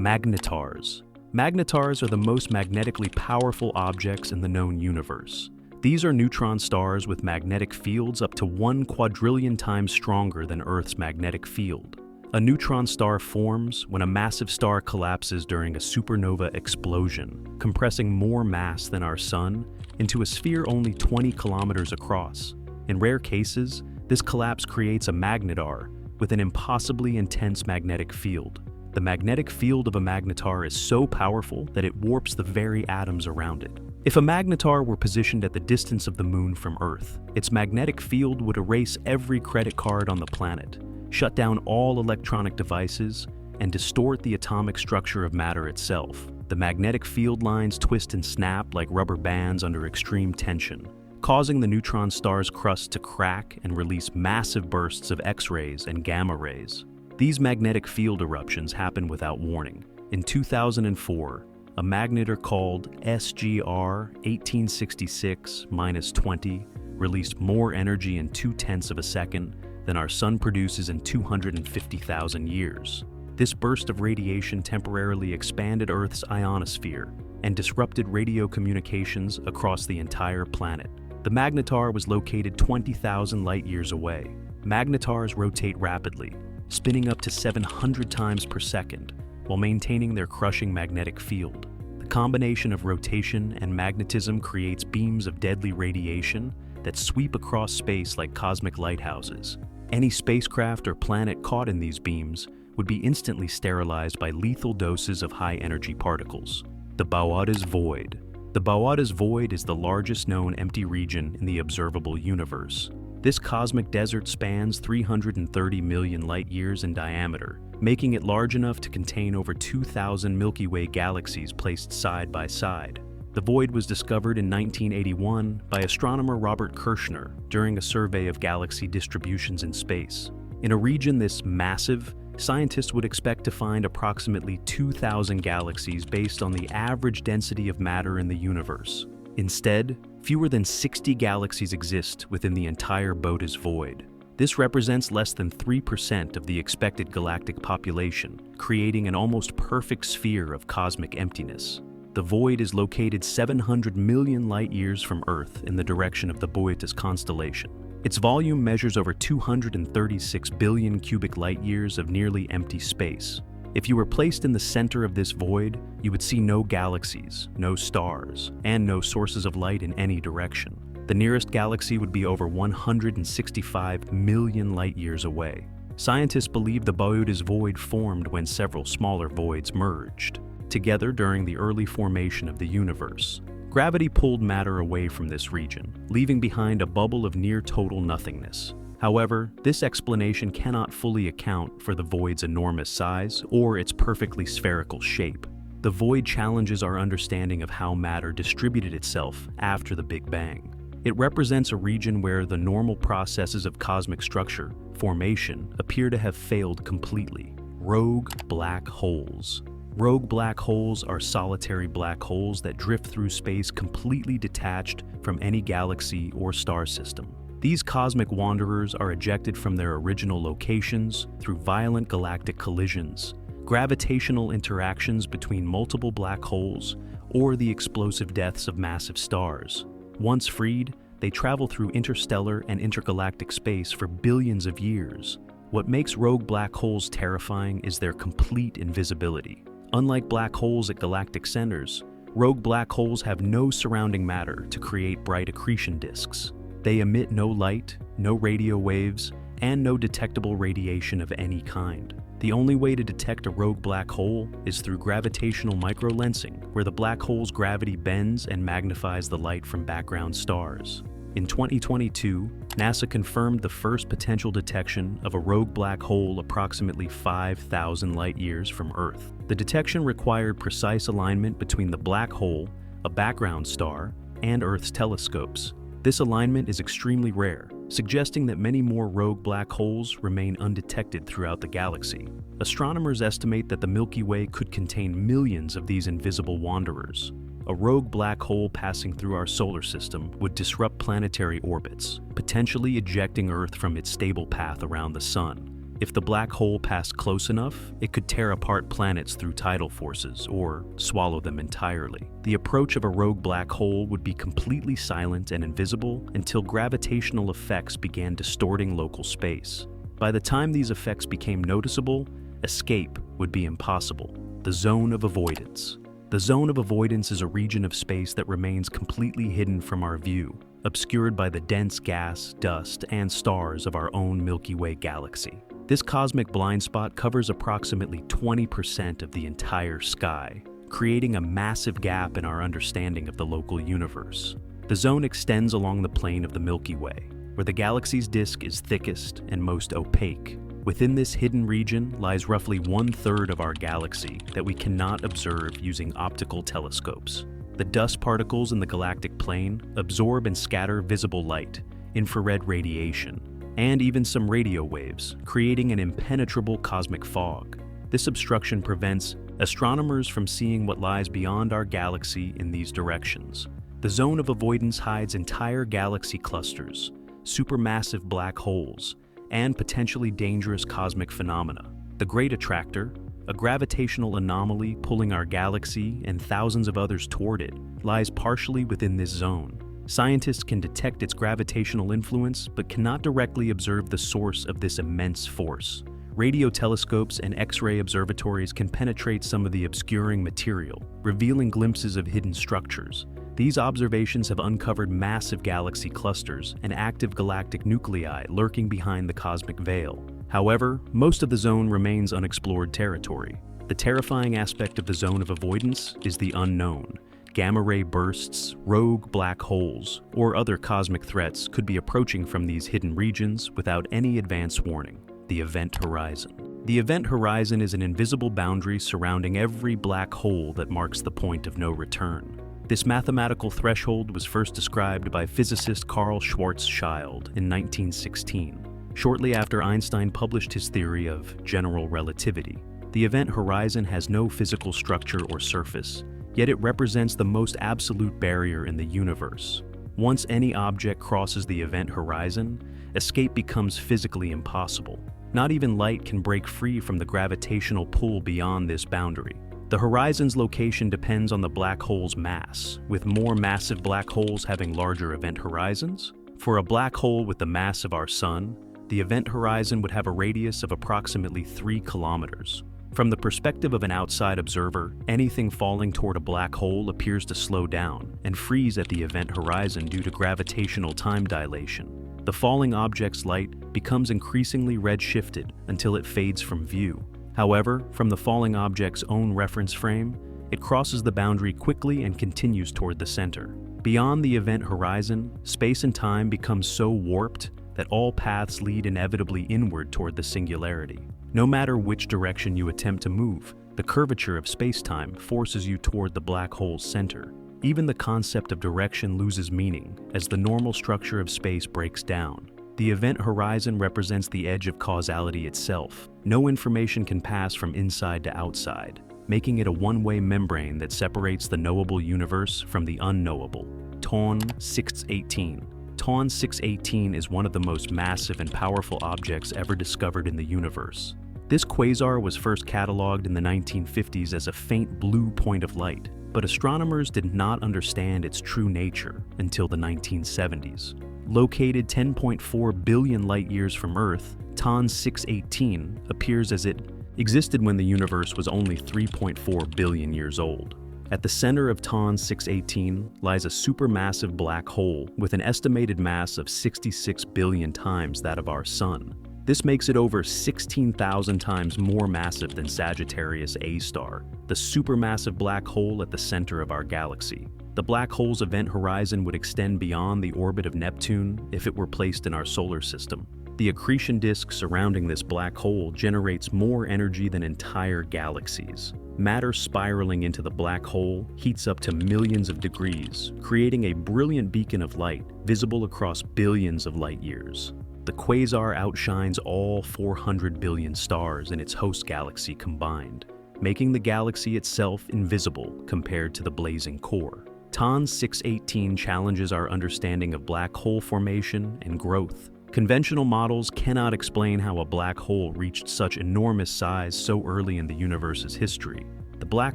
Magnetars. Magnetars are the most magnetically powerful objects in the known universe. These are neutron stars with magnetic fields up to 1 quadrillion times stronger than Earth's magnetic field. A neutron star forms when a massive star collapses during a supernova explosion, compressing more mass than our Sun into a sphere only 20 kilometers across. In rare cases, this collapse creates a magnetar with an impossibly intense magnetic field. The magnetic field of a magnetar is so powerful that it warps the very atoms around it. If a magnetar were positioned at the distance of the Moon from Earth, its magnetic field would erase every credit card on the planet, shut down all electronic devices, and distort the atomic structure of matter itself. The magnetic field lines twist and snap like rubber bands under extreme tension, causing the neutron star's crust to crack and release massive bursts of X-rays and gamma rays. These magnetic field eruptions happen without warning. In 2004, a magnetar called SGR 1866-20 released more energy in 0.2 of a second than our Sun produces in 250,000 years. This burst of radiation temporarily expanded Earth's ionosphere and disrupted radio communications across the entire planet. The magnetar was located 20,000 light-years away. Magnetars rotate rapidly, spinning up to 700 times per second, while maintaining their crushing magnetic field. The combination of rotation and magnetism creates beams of deadly radiation that sweep across space like cosmic lighthouses. Any spacecraft or planet caught in these beams would be instantly sterilized by lethal doses of high-energy particles. The Boötes Void. The Boötes Void is the largest known empty region in the observable universe. This cosmic desert spans 330 million light-years in diameter, making it large enough to contain over 2,000 Milky Way galaxies placed side by side. The void was discovered in 1981 by astronomer Robert Kirshner during a survey of galaxy distributions in space. In a region this massive, scientists would expect to find approximately 2,000 galaxies based on the average density of matter in the universe. Instead, fewer than 60 galaxies exist within the entire Boötes Void. This represents less than 3% of the expected galactic population, creating an almost perfect sphere of cosmic emptiness. The void is located 700 million light-years from Earth in the direction of the Boötes constellation. Its volume measures over 236 billion cubic light-years of nearly empty space. If you were placed in the center of this void, you would see no galaxies, no stars, and no sources of light in any direction. The nearest galaxy would be over 165 million light-years away. Scientists believe the Boötes Void formed when several smaller voids merged together during the early formation of the universe. Gravity pulled matter away from this region, leaving behind a bubble of near-total nothingness. However, this explanation cannot fully account for the void's enormous size or its perfectly spherical shape. The void challenges our understanding of how matter distributed itself after the Big Bang. It represents a region where the normal processes of cosmic structure, formation, appear to have failed completely. Rogue black holes. Rogue black holes are solitary black holes that drift through space completely detached from any galaxy or star system. These cosmic wanderers are ejected from their original locations through violent galactic collisions, gravitational interactions between multiple black holes, or the explosive deaths of massive stars. Once freed, they travel through interstellar and intergalactic space for billions of years. What makes rogue black holes terrifying is their complete invisibility. Unlike black holes at galactic centers, rogue black holes have no surrounding matter to create bright accretion disks. They emit no light, no radio waves, and no detectable radiation of any kind. The only way to detect a rogue black hole is through gravitational microlensing, where the black hole's gravity bends and magnifies the light from background stars. In 2022, NASA confirmed the first potential detection of a rogue black hole approximately 5,000 light-years from Earth. The detection required precise alignment between the black hole, a background star, and Earth's telescopes. This alignment is extremely rare, suggesting that many more rogue black holes remain undetected throughout the galaxy. Astronomers estimate that the Milky Way could contain millions of these invisible wanderers. A rogue black hole passing through our solar system would disrupt planetary orbits, potentially ejecting Earth from its stable path around the Sun. If the black hole passed close enough, it could tear apart planets through tidal forces or swallow them entirely. The approach of a rogue black hole would be completely silent and invisible until gravitational effects began distorting local space. By the time these effects became noticeable, escape would be impossible. The Zone of Avoidance. The Zone of Avoidance is a region of space that remains completely hidden from our view, obscured by the dense gas, dust, and stars of our own Milky Way galaxy. This cosmic blind spot covers approximately 20% of the entire sky, creating a massive gap in our understanding of the local universe. The zone extends along the plane of the Milky Way, where the galaxy's disk is thickest and most opaque. Within this hidden region lies roughly 1/3 of our galaxy that we cannot observe using optical telescopes. The dust particles in the galactic plane absorb and scatter visible light, infrared radiation, and even some radio waves, creating an impenetrable cosmic fog. This obstruction prevents astronomers from seeing what lies beyond our galaxy in these directions. The Zone of Avoidance hides entire galaxy clusters, supermassive black holes, and potentially dangerous cosmic phenomena. The Great Attractor, a gravitational anomaly pulling our galaxy and thousands of others toward it, lies partially within this zone. Scientists can detect its gravitational influence, but cannot directly observe the source of this immense force. Radio telescopes and X-ray observatories can penetrate some of the obscuring material, revealing glimpses of hidden structures. These observations have uncovered massive galaxy clusters and active galactic nuclei lurking behind the cosmic veil. However, most of the zone remains unexplored territory. The terrifying aspect of the Zone of Avoidance is the unknown. Gamma-ray bursts, rogue black holes, or other cosmic threats could be approaching from these hidden regions without any advance warning. The event horizon. The event horizon is an invisible boundary surrounding every black hole that marks the point of no return. This mathematical threshold was first described by physicist Carl Schwarzschild in 1916, shortly after Einstein published his theory of general relativity. The event horizon has no physical structure or surface, yet it represents the most absolute barrier in the universe. Once any object crosses the event horizon, escape becomes physically impossible. Not even light can break free from the gravitational pull beyond this boundary. The horizon's location depends on the black hole's mass, with more massive black holes having larger event horizons. For a black hole with the mass of our Sun, the event horizon would have a radius of approximately 3 kilometers. From the perspective of an outside observer, anything falling toward a black hole appears to slow down and freeze at the event horizon due to gravitational time dilation. The falling object's light becomes increasingly redshifted until it fades from view. However, from the falling object's own reference frame, it crosses the boundary quickly and continues toward the center. Beyond the event horizon, space and time become so warped that all paths lead inevitably inward toward the singularity. No matter which direction you attempt to move, the curvature of space-time forces you toward the black hole's center. Even the concept of direction loses meaning as the normal structure of space breaks down. The event horizon represents the edge of causality itself. No information can pass from inside to outside, making it a one-way membrane that separates the knowable universe from the unknowable. TON 618. TON 618 is one of the most massive and powerful objects ever discovered in the universe. This quasar was first cataloged in the 1950s as a faint blue point of light, but astronomers did not understand its true nature until the 1970s. Located 10.4 billion light-years from Earth, TON 618 appears as it existed when the universe was only 3.4 billion years old. At the center of TON 618 lies a supermassive black hole with an estimated mass of 66 billion times that of our Sun. This makes it over 16,000 times more massive than Sagittarius A star, the supermassive black hole at the center of our galaxy. The black hole's event horizon would extend beyond the orbit of Neptune if it were placed in our solar system. The accretion disk surrounding this black hole generates more energy than entire galaxies. Matter spiraling into the black hole heats up to millions of degrees, creating a brilliant beacon of light visible across billions of light years. The quasar outshines all 400 billion stars in its host galaxy combined, making the galaxy itself invisible compared to the blazing core. TON 618 challenges our understanding of black hole formation and growth. Conventional models cannot explain how a black hole reached such enormous size so early in the universe's history. The black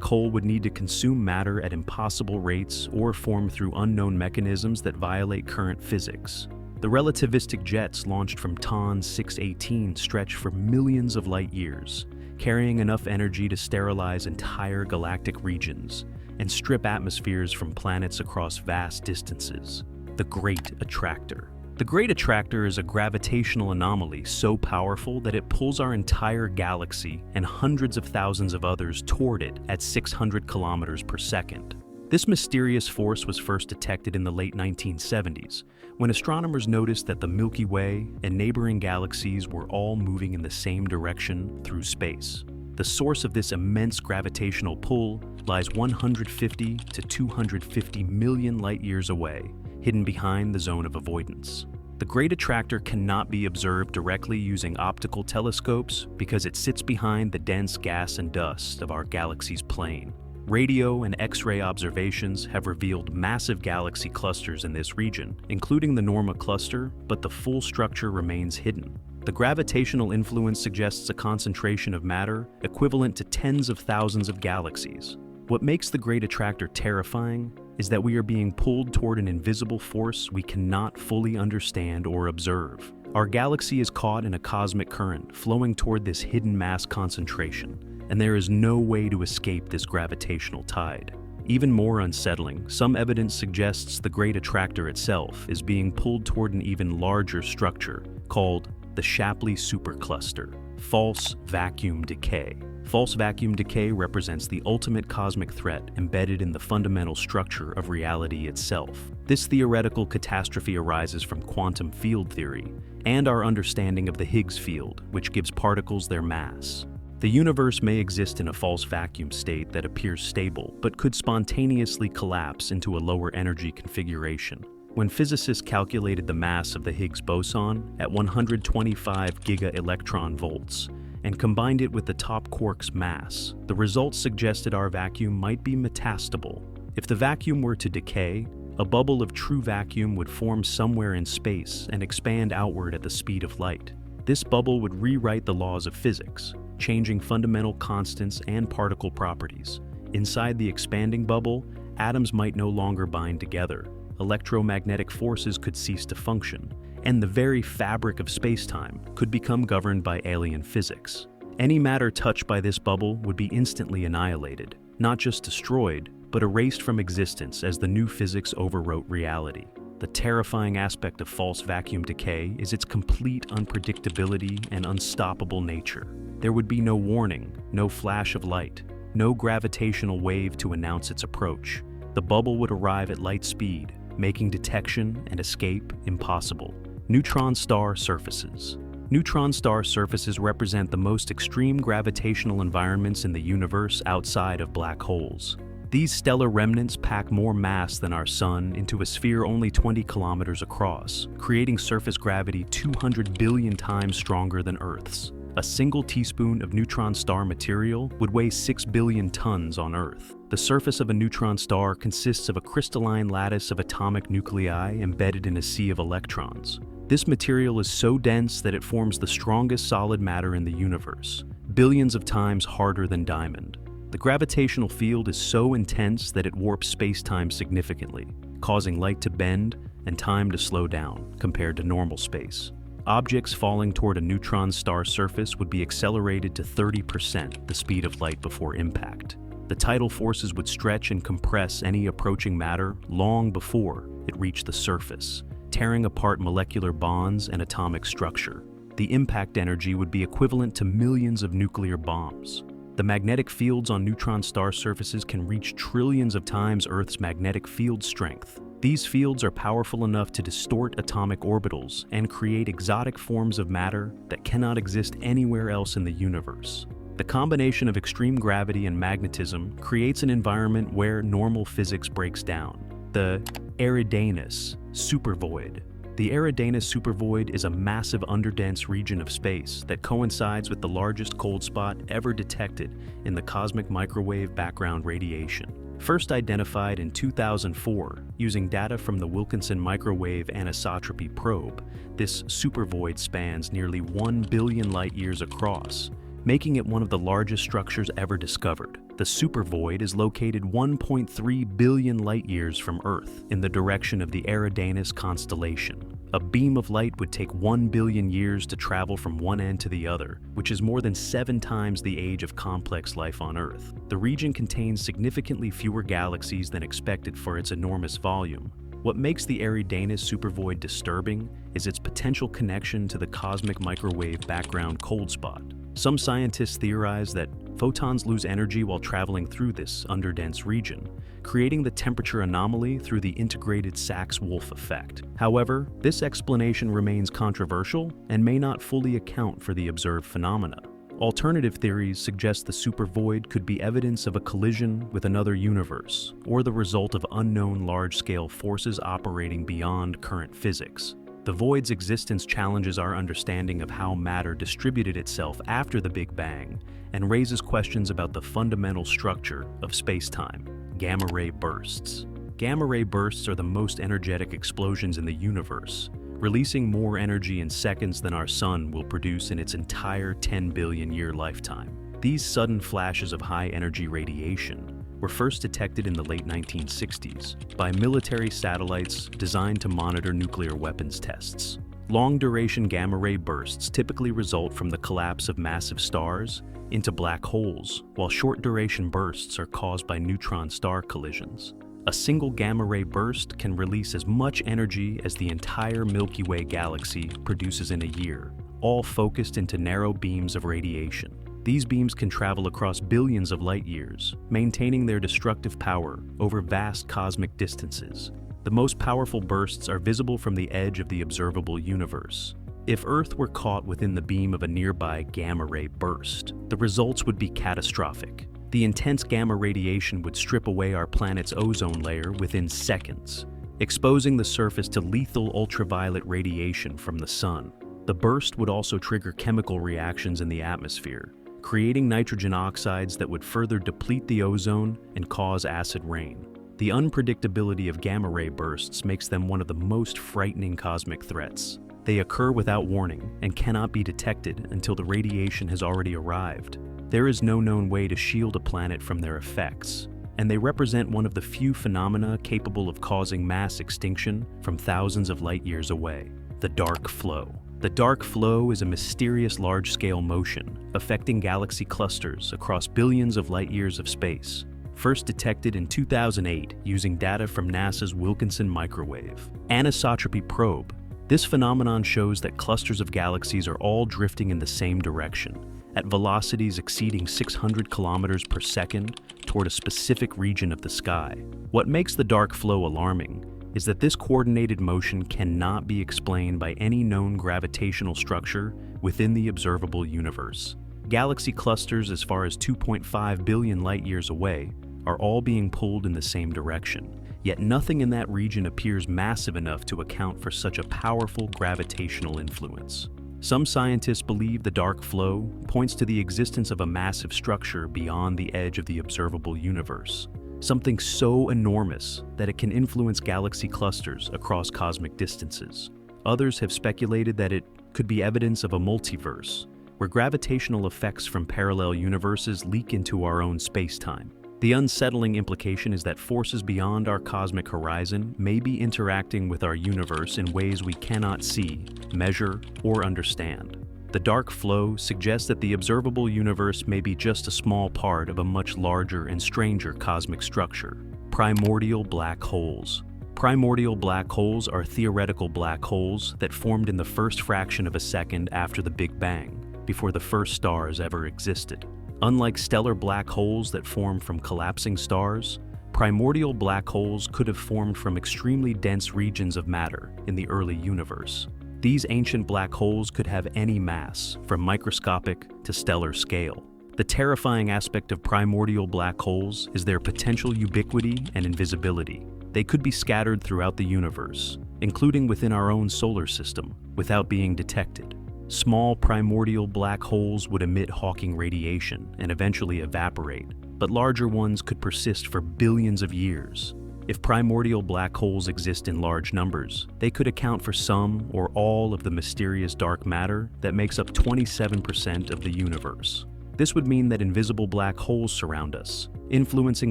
hole would need to consume matter at impossible rates or form through unknown mechanisms that violate current physics. The relativistic jets launched from TON 618 stretch for millions of light years, carrying enough energy to sterilize entire galactic regions and strip atmospheres from planets across vast distances. The Great Attractor. The Great Attractor is a gravitational anomaly so powerful that it pulls our entire galaxy and hundreds of thousands of others toward it at 600 kilometers per second. This mysterious force was first detected in the late 1970s, when astronomers noticed that the Milky Way and neighboring galaxies were all moving in the same direction through space. The source of this immense gravitational pull lies 150 to 250 million light-years away, hidden behind the Zone of Avoidance. The Great Attractor cannot be observed directly using optical telescopes because it sits behind the dense gas and dust of our galaxy's plane. Radio and X-ray observations have revealed massive galaxy clusters in this region, including the Norma cluster, but the full structure remains hidden. The gravitational influence suggests a concentration of matter equivalent to tens of thousands of galaxies. What makes the Great Attractor terrifying is that we are being pulled toward an invisible force we cannot fully understand or observe. Our galaxy is caught in a cosmic current flowing toward this hidden mass concentration, and there is no way to escape this gravitational tide. Even more unsettling, some evidence suggests the Great Attractor itself is being pulled toward an even larger structure called the Shapley supercluster, false vacuum decay. False vacuum decay represents the ultimate cosmic threat embedded in the fundamental structure of reality itself. This theoretical catastrophe arises from quantum field theory and our understanding of the Higgs field, which gives particles their mass. The universe may exist in a false vacuum state that appears stable, but could spontaneously collapse into a lower energy configuration. When physicists calculated the mass of the Higgs boson at 125 giga-electron volts and combined it with the top quark's mass, the results suggested our vacuum might be metastable. If the vacuum were to decay, a bubble of true vacuum would form somewhere in space and expand outward at the speed of light. This bubble would rewrite the laws of physics, changing fundamental constants and particle properties. Inside the expanding bubble, atoms might no longer bind together, electromagnetic forces could cease to function, and the very fabric of space-time could become governed by alien physics. Any matter touched by this bubble would be instantly annihilated, not just destroyed, but erased from existence as the new physics overwrote reality. The terrifying aspect of false vacuum decay is its complete unpredictability and unstoppable nature. There would be no warning, no flash of light, no gravitational wave to announce its approach. The bubble would arrive at light speed, making detection and escape impossible. Neutron star surfaces. Neutron star surfaces represent the most extreme gravitational environments in the universe outside of black holes. These stellar remnants pack more mass than our Sun into a sphere only 20 kilometers across, creating surface gravity 200 billion times stronger than Earth's. A single teaspoon of neutron star material would weigh 6 billion tons on Earth. The surface of a neutron star consists of a crystalline lattice of atomic nuclei embedded in a sea of electrons. This material is so dense that it forms the strongest solid matter in the universe, billions of times harder than diamond. The gravitational field is so intense that it warps space-time significantly, causing light to bend and time to slow down compared to normal space. Objects falling toward a neutron star surface would be accelerated to 30% the speed of light before impact. The tidal forces would stretch and compress any approaching matter long before it reached the surface, tearing apart molecular bonds and atomic structure. The impact energy would be equivalent to millions of nuclear bombs. The magnetic fields on neutron star surfaces can reach trillions of times Earth's magnetic field strength. These fields are powerful enough to distort atomic orbitals and create exotic forms of matter that cannot exist anywhere else in the universe. The combination of extreme gravity and magnetism creates an environment where normal physics breaks down. The Eridanus Supervoid. The Eridanus Supervoid is a massive underdense region of space that coincides with the largest cold spot ever detected in the cosmic microwave background radiation. First identified in 2004 using data from the Wilkinson Microwave Anisotropy Probe, this supervoid spans nearly 1 billion light-years across, making it one of the largest structures ever discovered. The supervoid is located 1.3 billion light-years from Earth in the direction of the Eridanus constellation. A beam of light would take 1 billion years to travel from one end to the other, which is more than 7 times the age of complex life on Earth. The region contains significantly fewer galaxies than expected for its enormous volume. What makes the Eridanus Supervoid disturbing is its potential connection to the cosmic microwave background cold spot. Some scientists theorize that photons lose energy while traveling through this underdense region, creating the temperature anomaly through the integrated Sachs-Wolf effect. However, this explanation remains controversial and may not fully account for the observed phenomena. Alternative theories suggest the supervoid could be evidence of a collision with another universe, or the result of unknown large-scale forces operating beyond current physics. The void's existence challenges our understanding of how matter distributed itself after the Big Bang and raises questions about the fundamental structure of space-time. Gamma-ray bursts. Gamma-ray bursts are the most energetic explosions in the universe, releasing more energy in seconds than our sun will produce in its entire 10 billion-year lifetime. These sudden flashes of high-energy radiation were first detected in the late 1960s by military satellites designed to monitor nuclear weapons tests. Long-duration gamma-ray bursts typically result from the collapse of massive stars into black holes, while short-duration bursts are caused by neutron star collisions. A single gamma-ray burst can release as much energy as the entire Milky Way galaxy produces in a year, all focused into narrow beams of radiation. These beams can travel across billions of light-years, maintaining their destructive power over vast cosmic distances. The most powerful bursts are visible from the edge of the observable universe. If Earth were caught within the beam of a nearby gamma-ray burst, the results would be catastrophic. The intense gamma radiation would strip away our planet's ozone layer within seconds, exposing the surface to lethal ultraviolet radiation from the sun. The burst would also trigger chemical reactions in the atmosphere, creating nitrogen oxides that would further deplete the ozone and cause acid rain. The unpredictability of gamma-ray bursts makes them one of the most frightening cosmic threats. They occur without warning and cannot be detected until the radiation has already arrived. There is no known way to shield a planet from their effects, and they represent one of the few phenomena capable of causing mass extinction from thousands of light-years away. The dark flow. The dark flow is a mysterious large-scale motion affecting galaxy clusters across billions of light-years of space, first detected in 2008 using data from NASA's Wilkinson Microwave Anisotropy Probe. This phenomenon shows that clusters of galaxies are all drifting in the same direction, at velocities exceeding 600 kilometers per second toward a specific region of the sky. What makes the dark flow alarming is that this coordinated motion cannot be explained by any known gravitational structure within the observable universe. Galaxy clusters as far as 2.5 billion light-years away are all being pulled in the same direction, yet nothing in that region appears massive enough to account for such a powerful gravitational influence. Some scientists believe the dark flow points to the existence of a massive structure beyond the edge of the observable universe, something so enormous that it can influence galaxy clusters across cosmic distances. Others have speculated that it could be evidence of a multiverse, where gravitational effects from parallel universes leak into our own space-time. The unsettling implication is that forces beyond our cosmic horizon may be interacting with our universe in ways we cannot see, measure, or understand. The dark flow suggests that the observable universe may be just a small part of a much larger and stranger cosmic structure. Primordial black holes. Primordial black holes are theoretical black holes that formed in the first fraction of a second after the Big Bang, before the first stars ever existed. Unlike stellar black holes that form from collapsing stars, primordial black holes could have formed from extremely dense regions of matter in the early universe. These ancient black holes could have any mass, from microscopic to stellar scale. The terrifying aspect of primordial black holes is their potential ubiquity and invisibility. They could be scattered throughout the universe, including within our own solar system, without being detected. Small primordial black holes would emit Hawking radiation and eventually evaporate, but larger ones could persist for billions of years. If primordial black holes exist in large numbers, they could account for some or all of the mysterious dark matter that makes up 27% of the universe. This would mean that invisible black holes surround us, influencing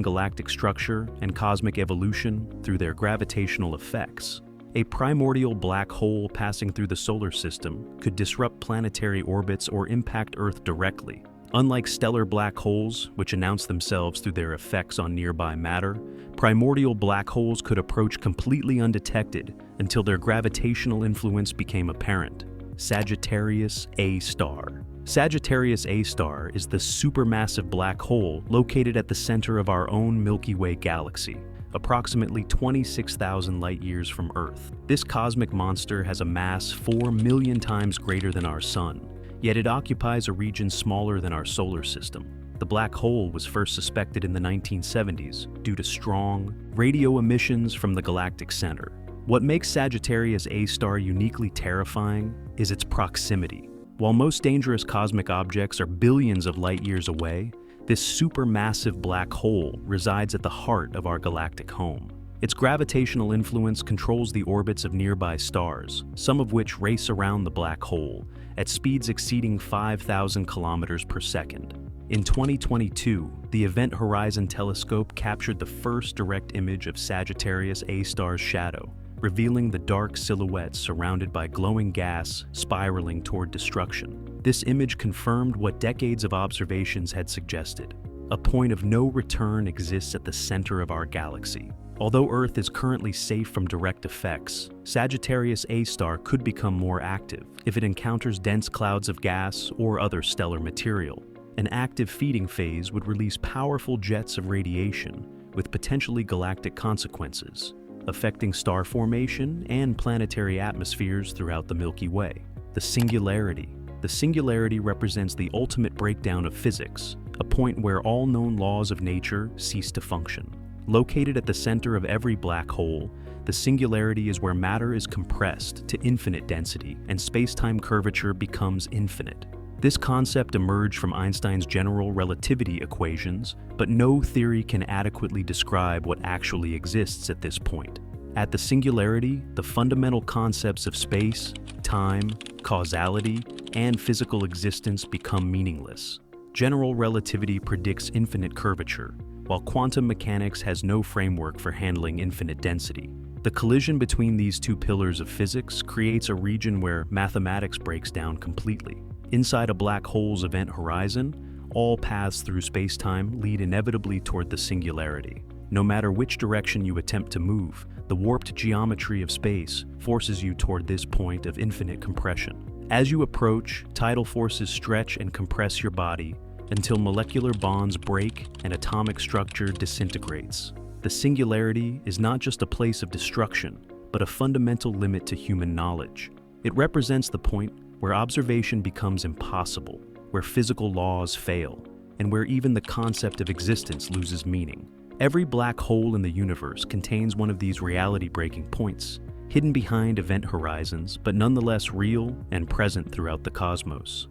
galactic structure and cosmic evolution through their gravitational effects. A primordial black hole passing through the solar system could disrupt planetary orbits or impact Earth directly. Unlike stellar black holes, which announce themselves through their effects on nearby matter, primordial black holes could approach completely undetected until their gravitational influence became apparent. Sagittarius A star. Sagittarius A star is the supermassive black hole located at the center of our own Milky Way galaxy, approximately 26,000 light-years from Earth. This cosmic monster has a mass 4 million times greater than our Sun, yet it occupies a region smaller than our solar system. The black hole was first suspected in the 1970s due to strong radio emissions from the galactic center. What makes Sagittarius A star uniquely terrifying is its proximity. While most dangerous cosmic objects are billions of light-years away, this supermassive black hole resides at the heart of our galactic home. Its gravitational influence controls the orbits of nearby stars, some of which race around the black hole at speeds exceeding 5,000 kilometers per second. In 2022, the Event Horizon Telescope captured the first direct image of Sagittarius A star's shadow, revealing the dark silhouette surrounded by glowing gas spiraling toward destruction. This image confirmed what decades of observations had suggested. A point of no return exists at the center of our galaxy. Although Earth is currently safe from direct effects, Sagittarius A star could become more active if it encounters dense clouds of gas or other stellar material. An active feeding phase would release powerful jets of radiation with potentially galactic consequences, affecting star formation and planetary atmospheres throughout the Milky Way. The Singularity. The Singularity represents the ultimate breakdown of physics, a point where all known laws of nature cease to function. Located at the center of every black hole, the Singularity is where matter is compressed to infinite density and space-time curvature becomes infinite. This concept emerged from Einstein's general relativity equations, but no theory can adequately describe what actually exists at this point. At the Singularity, the fundamental concepts of space, time, causality, and physical existence become meaningless. General relativity predicts infinite curvature, while quantum mechanics has no framework for handling infinite density. The collision between these two pillars of physics creates a region where mathematics breaks down completely. Inside a black hole's event horizon, all paths through space-time lead inevitably toward the Singularity. No matter which direction you attempt to move, the warped geometry of space forces you toward this point of infinite compression. As you approach, tidal forces stretch and compress your body until molecular bonds break and atomic structure disintegrates. The Singularity is not just a place of destruction, but a fundamental limit to human knowledge. It represents the point where observation becomes impossible, where physical laws fail, and where even the concept of existence loses meaning. Every black hole in the universe contains one of these reality-breaking points, hidden behind event horizons, but nonetheless real and present throughout the cosmos.